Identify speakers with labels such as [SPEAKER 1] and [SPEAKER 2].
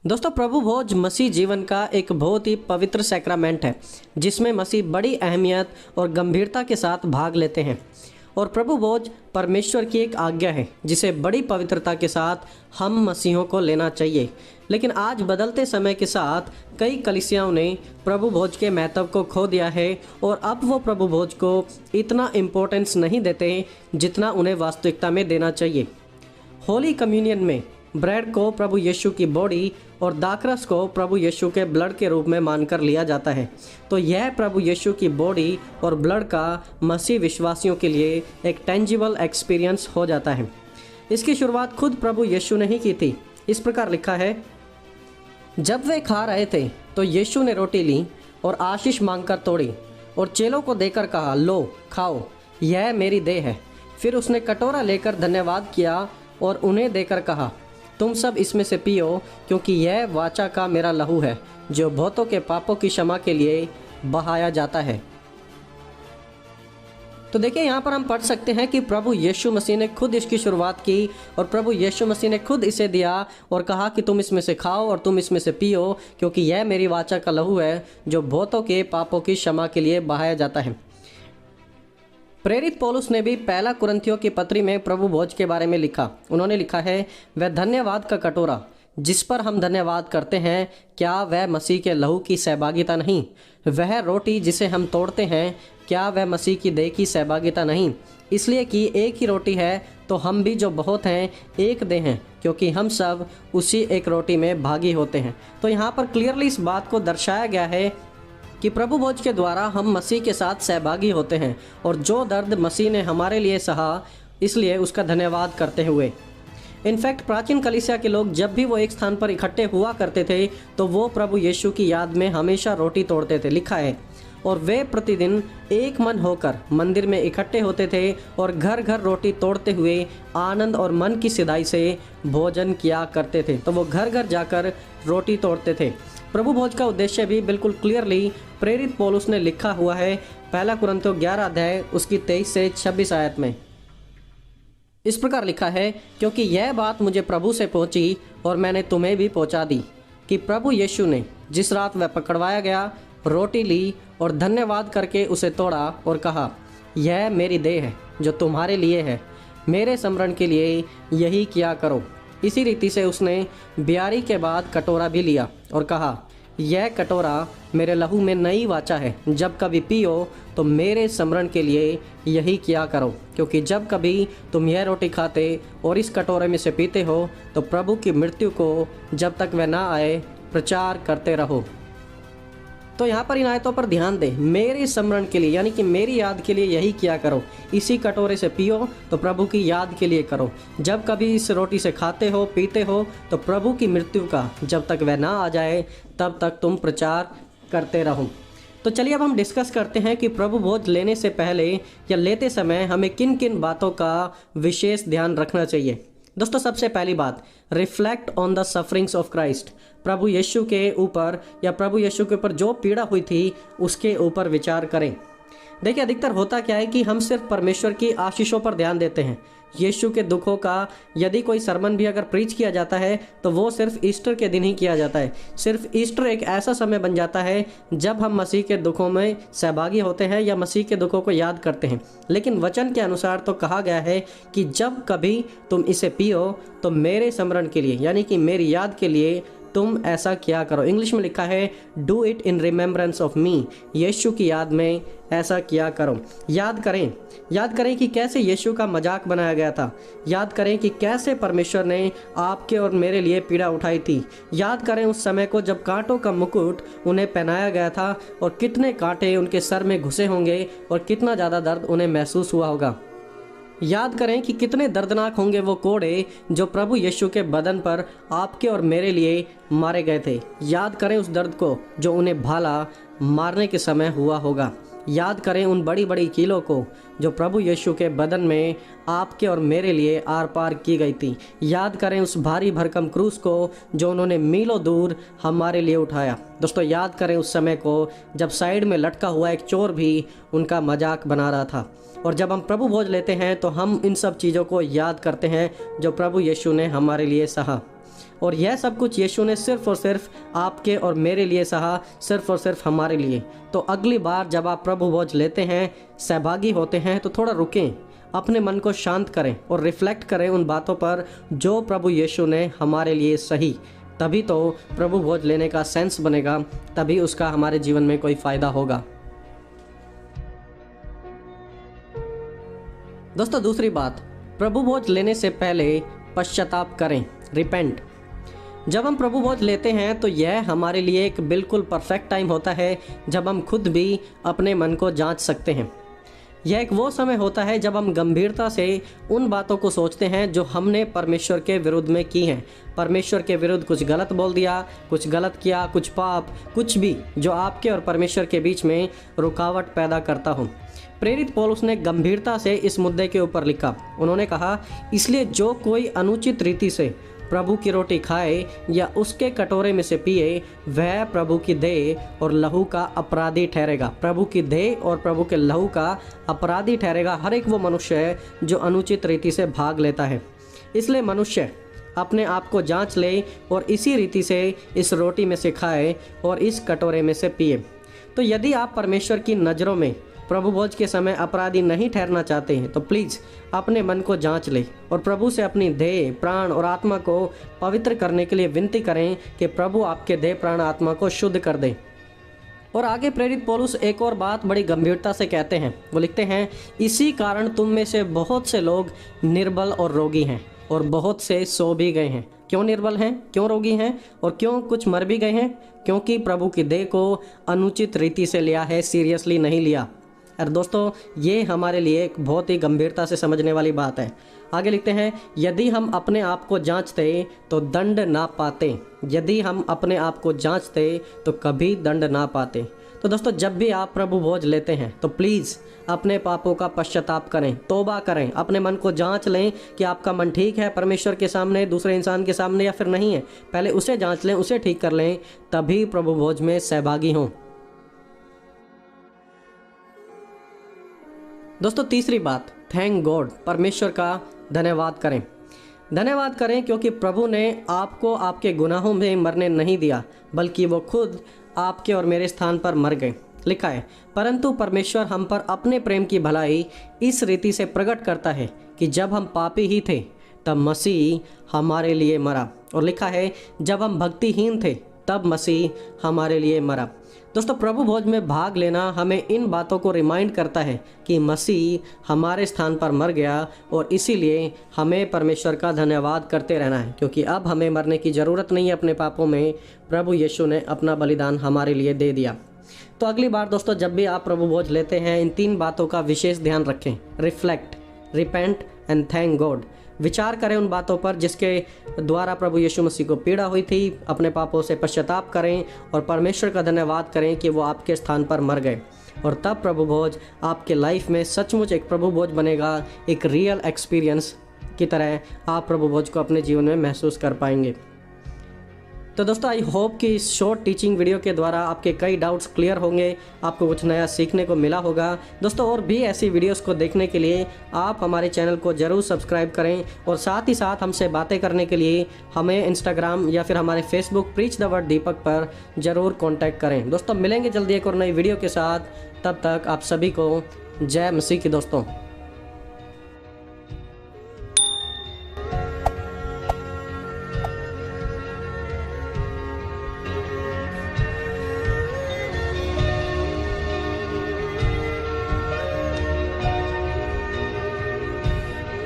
[SPEAKER 1] दोस्तों, प्रभु भोज मसीह जीवन का एक बहुत ही पवित्र सैक्रामेंट है जिसमें मसीह बड़ी अहमियत और गंभीरता के साथ भाग लेते हैं। और प्रभु भोज परमेश्वर की एक आज्ञा है जिसे बड़ी पवित्रता के साथ हम मसीहों को लेना चाहिए। लेकिन आज बदलते समय के साथ कई कलीसियाओं ने प्रभु भोज के महत्व को खो दिया है और अब वो प्रभु भोज को इतना इम्पोर्टेंस नहीं देते जितना उन्हें वास्तविकता में देना चाहिए। होली कम्युनियन में ब्रेड को प्रभु यीशु की बॉडी और दाखरस को प्रभु यीशु के ब्लड के रूप में मानकर लिया जाता है। तो यह प्रभु यीशु की बॉडी और ब्लड का मसीह विश्वासियों के लिए एक टेंजिबल एक्सपीरियंस हो जाता है। इसकी शुरुआत खुद प्रभु यीशु ने ही की थी। इस प्रकार लिखा है, जब वे खा रहे थे तो यीशु ने रोटी ली और आशीष मांगकर तोड़ी और चेलों को देकर कहा, लो खाओ, यह मेरी देह है। फिर उसने कटोरा लेकर धन्यवाद किया और उन्हें देकर कहा, तुम सब इसमें से पियो, क्योंकि यह वाचा का मेरा लहू है जो बहुतों के पापों की क्षमा के लिए बहाया जाता है। तो देखिए, यहाँ पर हम पढ़ सकते हैं कि प्रभु यीशु मसीह ने खुद इसकी शुरुआत की और प्रभु यीशु मसीह ने खुद इसे दिया और कहा कि तुम इसमें से खाओ और तुम इसमें से पियो, क्योंकि यह मेरी वाचा का लहू है जो बहुतों के पापों की क्षमा के लिए बहाया जाता है। प्रेरित पौलुस ने भी पहला कुरिन्थियों की पत्री में प्रभु भोज के बारे में लिखा। उन्होंने लिखा है, वह धन्यवाद का कटोरा जिस पर हम धन्यवाद करते हैं, क्या वह मसीह के लहू की सहभागिता नहीं? वह रोटी जिसे हम तोड़ते हैं, क्या वह मसीह की देह की सहभागिता नहीं? इसलिए कि एक ही रोटी है तो हम भी जो बहुत हैं एक देह हैं, क्योंकि हम सब उसी एक रोटी में भागी होते हैं। तो यहाँ पर क्लियरली इस बात को दर्शाया गया है कि प्रभु भोज के द्वारा हम मसीह के साथ सहभागी होते हैं और जो दर्द मसीह ने हमारे लिए सहा, इसलिए उसका धन्यवाद करते हुए। इनफैक्ट प्राचीन कलीसिया के लोग जब भी वो एक स्थान पर इकट्ठे हुआ करते थे तो वो प्रभु यीशु की याद में हमेशा रोटी तोड़ते थे। लिखा है, और वे प्रतिदिन एक मन होकर मंदिर में इकट्ठे होते थे और घर घर रोटी तोड़ते हुए आनंद और मन की सिधाई से भोजन किया करते थे। तो वो घर घर जाकर रोटी तोड़ते थे। प्रभु भोज का उद्देश्य भी बिल्कुल क्लियरली प्रेरित पौलुस ने लिखा हुआ है पहला कुरिन्थियों 11 अध्याय उसकी 23 से 26 आयत में। इस प्रकार लिखा है, क्योंकि यह बात मुझे प्रभु से पहुंची और मैंने तुम्हें भी पहुंचा दी कि प्रभु यीशु ने जिस रात वह पकड़वाया गया रोटी ली और धन्यवाद करके उसे तोड़ा और कहा, यह मेरी देह है जो तुम्हारे लिए है, मेरे स्मरण के लिए यही किया करो। इसी रीति से उसने ब्यारी के बाद कटोरा भी लिया और कहा, यह कटोरा मेरे लहू में नई वाचा है, जब कभी पियो तो मेरे स्मरण के लिए यही किया करो। क्योंकि जब कभी तुम यह रोटी खाते और इस कटोरे में से पीते हो तो प्रभु की मृत्यु को जब तक वह ना आए प्रचार करते रहो। तो यहाँ पर इन आयतों पर ध्यान दें, मेरे स्मरण के लिए यानी कि मेरी याद के लिए यही किया करो। इसी कटोरे से पियो तो प्रभु की याद के लिए करो। जब कभी इस रोटी से खाते हो पीते हो तो प्रभु की मृत्यु का जब तक वह ना आ जाए तब तक तुम प्रचार करते रहो। तो चलिए अब हम डिस्कस करते हैं कि प्रभु भोज लेने से पहले या लेते समय हमें किन किन बातों का विशेष ध्यान रखना चाहिए। दोस्तों, सबसे पहली बात, reflect on the sufferings of Christ. प्रभु यीशु के ऊपर या प्रभु यीशु के ऊपर जो पीड़ा हुई थी उसके ऊपर विचार करें। देखिए, अधिकतर होता क्या है कि हम सिर्फ परमेश्वर की आशीषों पर ध्यान देते हैं। यीशु के दुखों का यदि कोई सरमन भी अगर प्रीच किया जाता है तो वो सिर्फ ईस्टर के दिन ही किया जाता है। सिर्फ ईस्टर एक ऐसा समय बन जाता है जब हम मसीह के दुखों में सहभागी होते हैं या मसीह के दुखों को याद करते हैं। लेकिन वचन के अनुसार तो कहा गया है कि जब कभी तुम इसे पियो तो मेरे स्मरण के लिए यानी कि मेरी याद के लिए तुम ऐसा किया करो। इंग्लिश में लिखा है, do it in remembrance of me. यीशु की याद में ऐसा किया करो। याद करें कि कैसे यीशु का मजाक बनाया गया था। याद करें कि कैसे परमेश्वर ने आपके और मेरे लिए पीड़ा उठाई थी। याद करें उस समय को जब कांटों का मुकुट उन्हें पहनाया गया था और कितने कांटे उनके सर में घुसे होंगे और कितना ज़्यादा दर्द उन्हें महसूस हुआ होगा। याद करें कि कितने दर्दनाक होंगे वो कोड़े जो प्रभु यीशु के बदन पर आपके और मेरे लिए मारे गए थे। याद करें उस दर्द को जो उन्हें भाला मारने के समय हुआ होगा। याद करें उन बड़ी बड़ी कीलों को जो प्रभु यीशु के बदन में आपके और मेरे लिए आर पार की गई थी। याद करें उस भारी भरकम क्रूस को जो उन्होंने मीलों दूर हमारे लिए उठाया। दोस्तों, याद करें उस समय को जब साइड में लटका हुआ एक चोर भी उनका मजाक बना रहा था। और जब हम प्रभु भोज लेते हैं तो हम इन सब चीज़ों को याद करते हैं जो प्रभु यीशु ने हमारे लिए सहा। और यह सब कुछ यीशु ने सिर्फ और सिर्फ आपके और मेरे लिए सहा, सिर्फ और सिर्फ हमारे लिए। तो अगली बार जब आप प्रभु भोज लेते हैं, सहभागी होते हैं, तो थोड़ा रुकें, अपने मन को शांत करें और रिफ्लेक्ट करें उन बातों पर जो प्रभु यीशु ने हमारे लिए सही। तभी तो प्रभु भोज लेने का सेंस बनेगा, तभी उसका हमारे जीवन में कोई फ़ायदा होगा। दोस्तों दूसरी बात, प्रभु भोज लेने से पहले पश्चाताप करें, रिपेंट। जब हम प्रभु भोज लेते हैं तो यह हमारे लिए एक बिल्कुल परफेक्ट टाइम होता है जब हम खुद भी अपने मन को जांच सकते हैं। यह एक वो समय होता है जब हम गंभीरता से उन बातों को सोचते हैं जो हमने परमेश्वर के विरुद्ध में की हैं। परमेश्वर के विरुद्ध कुछ गलत बोल दिया, कुछ गलत किया, कुछ पाप, कुछ भी जो आपके और परमेश्वर के बीच में रुकावट पैदा करता हो। प्रेरित पौलुस ने गंभीरता से इस मुद्दे के ऊपर लिखा। उन्होंने कहा, इसलिए जो कोई अनुचित रीति से प्रभु की रोटी खाए या उसके कटोरे में से पिए, वह प्रभु की देह और लहू का अपराधी ठहरेगा। प्रभु की देह और प्रभु के लहू का अपराधी ठहरेगा हर एक वो मनुष्य जो अनुचित रीति से भाग लेता है। इसलिए मनुष्य अपने आप को जांच ले और इसी रीति से इस रोटी में से खाए और इस कटोरे में से पिए। तो यदि आप परमेश्वर की नज़रों में प्रभु भोज के समय अपराधी नहीं ठहरना चाहते हैं तो प्लीज़ अपने मन को जांच लें और प्रभु से अपनी देह, प्राण और आत्मा को पवित्र करने के लिए विनती करें कि प्रभु आपके देह, प्राण, आत्मा को शुद्ध कर दें। और आगे प्रेरित पौलुस एक और बात बड़ी गंभीरता से कहते हैं। वो लिखते हैं, इसी कारण तुम में से बहुत से लोग निर्बल और रोगी हैं और बहुत से सो भी गए हैं। क्यों निर्बल हैं, क्यों रोगी हैं और क्यों कुछ मर भी गए हैं? क्योंकि प्रभु की देह को अनुचित रीति से लिया है, सीरियसली नहीं लिया। और दोस्तों ये हमारे लिए एक बहुत ही गंभीरता से समझने वाली बात है। आगे लिखते हैं, यदि हम अपने आप को जांचते तो दंड ना पाते। यदि हम अपने आप को जांचते तो कभी दंड ना पाते। तो दोस्तों जब भी आप प्रभु भोज लेते हैं तो प्लीज़ अपने पापों का पश्चाताप करें, तौबा करें, अपने मन को जांच लें कि आपका मन ठीक है परमेश्वर के सामने, दूसरे इंसान के सामने, या फिर नहीं है। पहले उसे जांच लें, उसे ठीक कर लें, तभी प्रभु भोज में सहभागी हों। दोस्तों तीसरी बात, थैंक गॉड, परमेश्वर का धन्यवाद करें। धन्यवाद करें क्योंकि प्रभु ने आपको आपके गुनाहों में मरने नहीं दिया, बल्कि वो खुद आपके और मेरे स्थान पर मर गए। लिखा है, परंतु परमेश्वर हम पर अपने प्रेम की भलाई इस रीति से प्रकट करता है कि जब हम पापी ही थे तब मसीह हमारे लिए मरा। और लिखा है, जब हम भक्तिहीन थे तब मसीह हमारे लिए मरा। दोस्तों प्रभु भोज में भाग लेना हमें इन बातों को रिमाइंड करता है कि मसीह हमारे स्थान पर मर गया और इसीलिए हमें परमेश्वर का धन्यवाद करते रहना है, क्योंकि अब हमें मरने की ज़रूरत नहीं है अपने पापों में। प्रभु यीशु ने अपना बलिदान हमारे लिए दे दिया। तो अगली बार दोस्तों जब भी आप प्रभु भोज लेते हैं, इन 3 बातों का विशेष ध्यान रखें, reflect, repent and thank God. विचार करें उन बातों पर जिसके द्वारा प्रभु यीशु मसीह को पीड़ा हुई थी, अपने पापों से पश्चाताप करें और परमेश्वर का धन्यवाद करें कि वो आपके स्थान पर मर गए। और तब प्रभु भोज आपके लाइफ में सचमुच एक प्रभु भोज बनेगा, एक रियल एक्सपीरियंस की तरह आप प्रभु भोज को अपने जीवन में महसूस कर पाएंगे। तो दोस्तों आई होप कि इस शॉर्ट टीचिंग वीडियो के द्वारा आपके कई डाउट्स क्लियर होंगे, आपको कुछ नया सीखने को मिला होगा। दोस्तों और भी ऐसी वीडियोस को देखने के लिए आप हमारे चैनल को ज़रूर सब्सक्राइब करें और साथ ही साथ हमसे बातें करने के लिए हमें इंस्टाग्राम या फिर हमारे फेसबुक प्रीच द वर्ड दीपक पर ज़रूर कॉन्टैक्ट करें। दोस्तों मिलेंगे जल्दी एक और नई वीडियो के साथ, तब तक आप सभी को जय मसीह की दोस्तों।